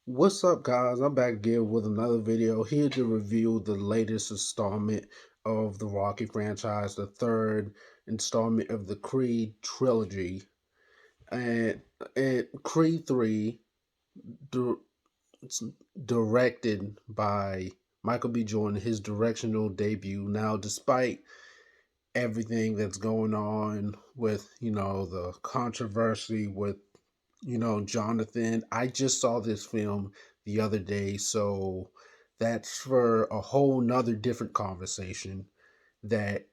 What's up, guys? I'm back again with another video here to review the latest installment of the Rocky franchise, the third installment of the Creed trilogy. And, and Creed 3, di- it's directed by Michael B. Jordan, his directional debut. Now, despite everything that's going on with, the controversy with Jonathan. I just saw this film the other day, so that's for a whole nother different conversation that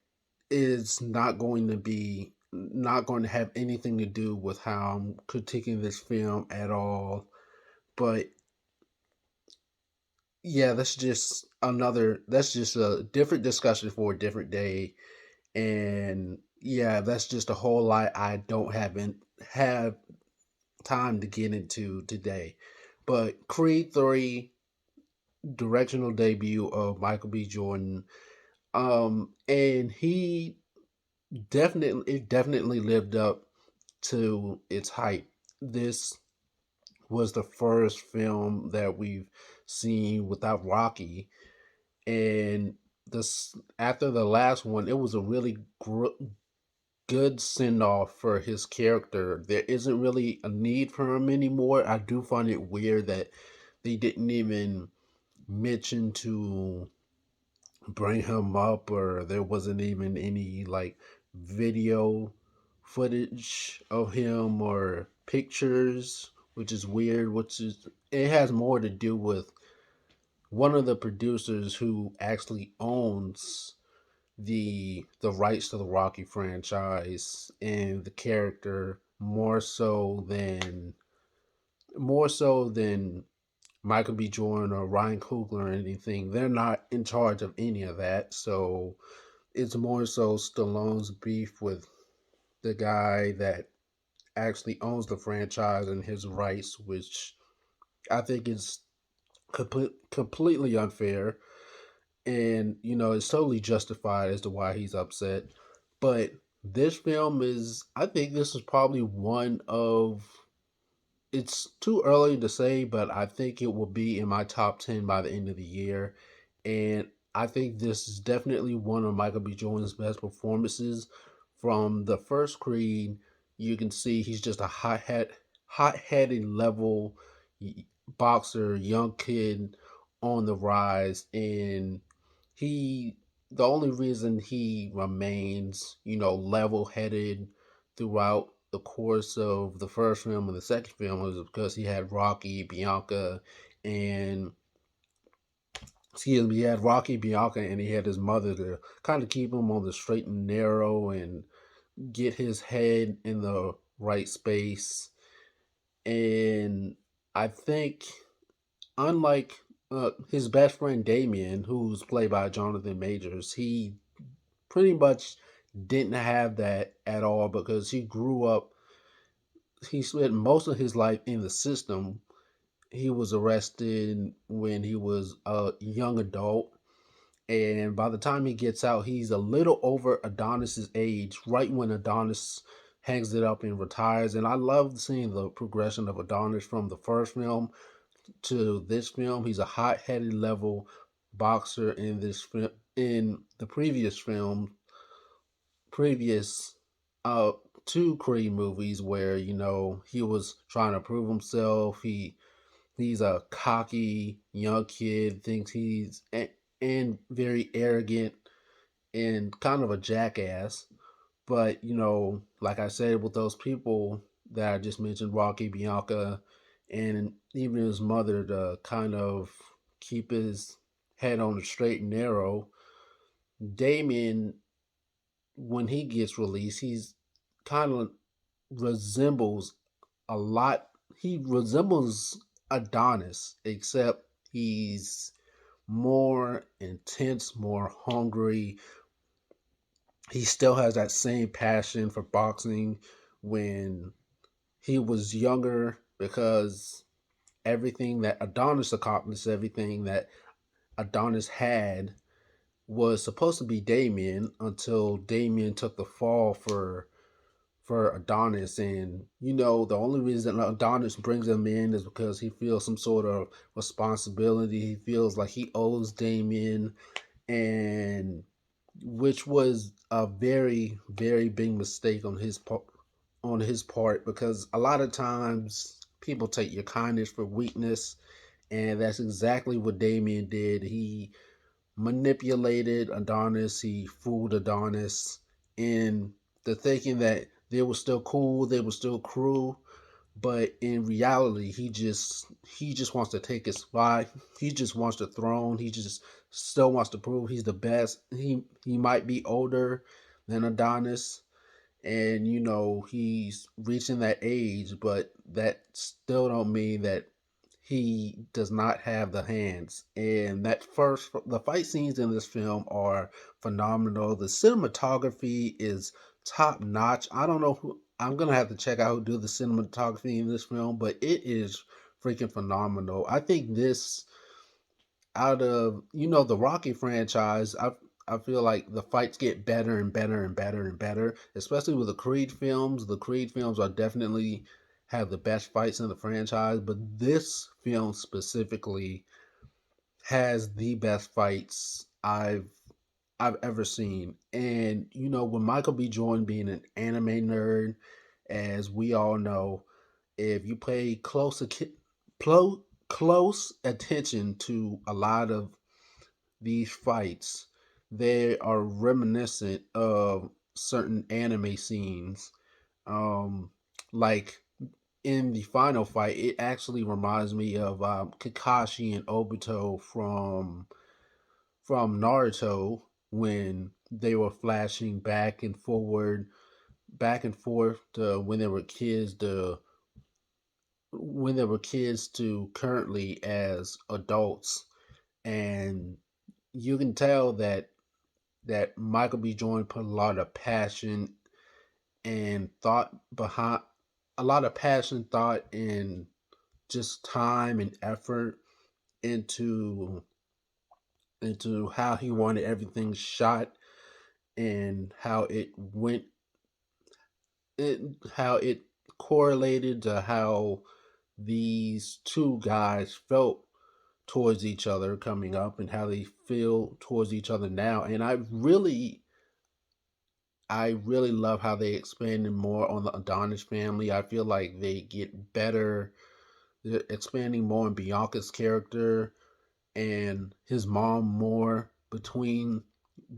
is not going to have anything to do with how I'm critiquing this film at all. But yeah, that's just a different discussion for a different day. And yeah, that's just a whole lot I don't have time to get into today. But Creed 3 directional debut of Michael B. Jordan. And he definitely lived up to its hype. This was the first film that we've seen without Rocky, and this after the last one, it was a really good send off for his character. There isn't really a need for him anymore. I do find it weird that they didn't even mention to bring him up, or there wasn't even any like video footage of him or pictures, which is weird. Which is it has more to do with one of the producers who actually owns the rights to the Rocky franchise and the character more so than Michael B. Jordan or Ryan Coogler or anything. They're not in charge of any of that. So it's more so Stallone's beef with the guy that actually owns the franchise and his rights, which I think is completely unfair. And, it's totally justified as to why he's upset. But this film I think this is probably one of, it's too early to say, but I think it will be in my top 10 by the end of the year. And I think this is definitely one of Michael B. Jordan's best performances. From the first Creed, you can see he's just a hot-headed level boxer, young kid on the rise. And he, the only reason he remains, level headed throughout the course of the first film and the second film was because he had Rocky, Bianca, and excuse me, he had Rocky, Bianca, and he had his mother to kind of keep him on the straight and narrow and get his head in the right space. And I think, unlike his best friend Damien, who's played by Jonathan Majors, he pretty much didn't have that at all because he grew up. He spent most of his life in the system. He was arrested when he was a young adult, and by the time he gets out, he's a little over Adonis's age, right when Adonis hangs it up and retires. And I love seeing the progression of Adonis from the first film to this film. He's a hot-headed level boxer in this film. In the previous uh two Creed movies, where he was trying to prove himself. He's a cocky young kid, thinks and very arrogant and kind of a jackass. But like I said, with those people that I just mentioned, Rocky, Bianca, and even his mother, to kind of keep his head on the straight and narrow, Damien, when he gets released, he's kind of resembles a lot. He resembles Adonis, except he's more intense, more hungry. He still has that same passion for boxing when he was younger, because everything that Adonis accomplished, everything that Adonis had, was supposed to be Damien until Damien took the fall for Adonis, and the only reason Adonis brings him in is because he feels some sort of responsibility. He feels like he owes Damien, and which was a very, very big mistake on his part, because a lot of times people take your kindness for weakness, and that's exactly what Damien did. He manipulated Adonis, he fooled Adonis in the thinking that they were still cool, they were still crew, but in reality he just wants to take his spot. He just wants the throne. He just still wants to prove he's the best. He might be older than Adonis, and he's reaching that age, but that still don't mean that he does not have the hands. And the fight scenes in this film are phenomenal. The cinematography is top notch. I don't know who, I'm gonna have to check out who do the cinematography in this film, but it is freaking phenomenal. I think this, out of the Rocky franchise, I feel like the fights get better and better and better and better, especially with the Creed films. The Creed films are definitely have the best fights in the franchise, but this film specifically has the best fights I've ever seen. And with Michael B. Jordan being an anime nerd, as we all know, if you pay close attention to a lot of these fights, they are reminiscent of certain anime scenes. Like in the final fight, it actually reminds me of Kakashi and Obito from Naruto, when they were flashing back and forth when they were kids to currently as adults. And you can tell that Michael B. Jordan put and thought behind a lot of passion, thought, and just time and effort into how he wanted everything shot, and how it correlated to how these two guys felt towards each other coming up, and how they feel towards each other now. And I really love how they expanded more on the Adonis family. I feel like they get better. They're expanding more on Bianca's character and his mom more between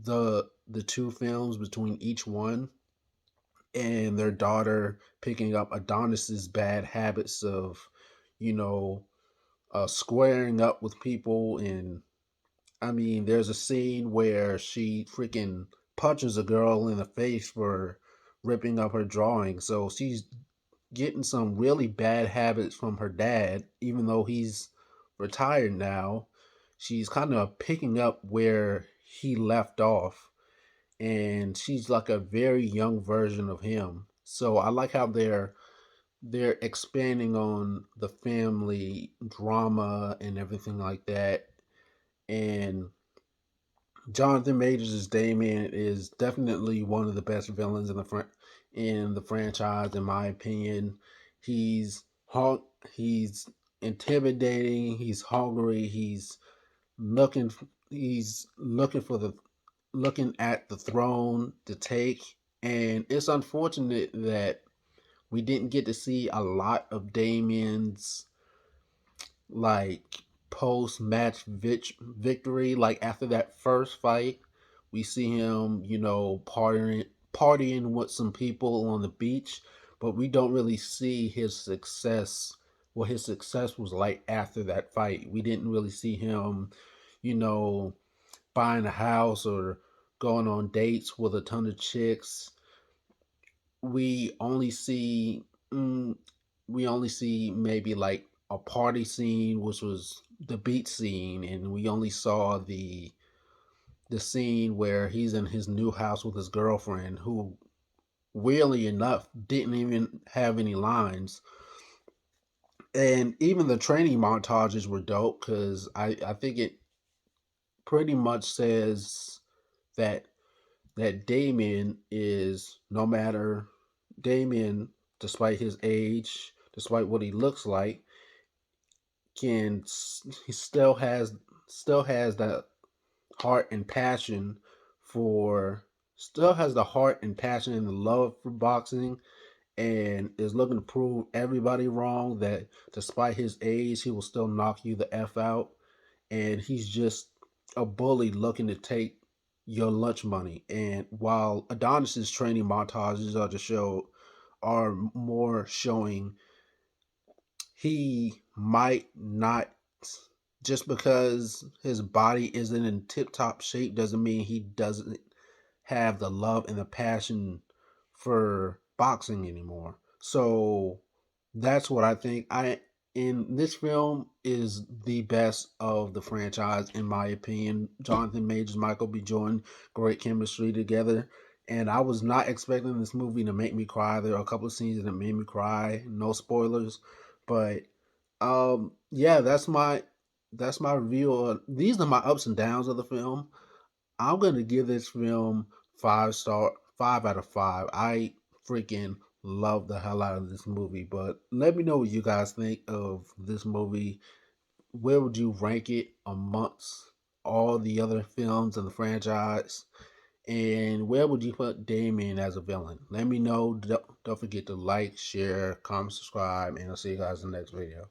the two films, between each one, and their daughter picking up Adonis's bad habits of, you know, squaring up with people. And I mean, there's a scene where she freaking punches a girl in the face for ripping up her drawing. So she's getting some really bad habits from her dad, even though he's retired now. She's kind of picking up where he left off, and she's like a very young version of him. So I like how they're expanding on the family drama and everything like that. And Jonathan Majors as Damien is definitely one of the best villains in the franchise, in my opinion. He's he's intimidating. He's hungry. Looking he's looking at the throne to take. And it's unfortunate that we didn't get to see a lot of Damien's, like, post match victory. Like after that first fight, we see him, partying with some people on the beach, but we don't really see his success. What his success was like after that fight. We didn't really see him, you know, buying a house or going on dates with a ton of chicks. We only see mm, we only see maybe like a party scene, which was the beach scene, and we only saw the scene where he's in his new house with his girlfriend, who weirdly enough didn't even have any lines. And even the training montages were dope, because I think it pretty much says that Damien is, no matter Damien, despite his age, despite what he looks like, he still has that heart and passion for still has the heart and passion and the love for boxing, and is looking to prove everybody wrong that despite his age, he will still knock you the F out. And he's just a bully looking to take your lunch money. And while Adonis's training montages of the show are more showing he might not, just because his body isn't in tip top shape doesn't mean he doesn't have the love and the passion for boxing anymore. So that's what I think. I in this film is the best of the franchise in my opinion. Jonathan Majors, Michael B. Jordan, great chemistry together. And I was not expecting this movie to make me cry. There are a couple of scenes that made me cry. No spoilers, but yeah, that's my review. These are my ups and downs of the film. I'm gonna give this film 5 out of 5. I freaking love the hell out of this movie. But let me know what you guys think of this movie. Where would you rank it amongst all the other films in the franchise? And where would you put Damien as a villain? Let me know. Don't forget to like, share, comment, subscribe, and I'll see you guys in the next video.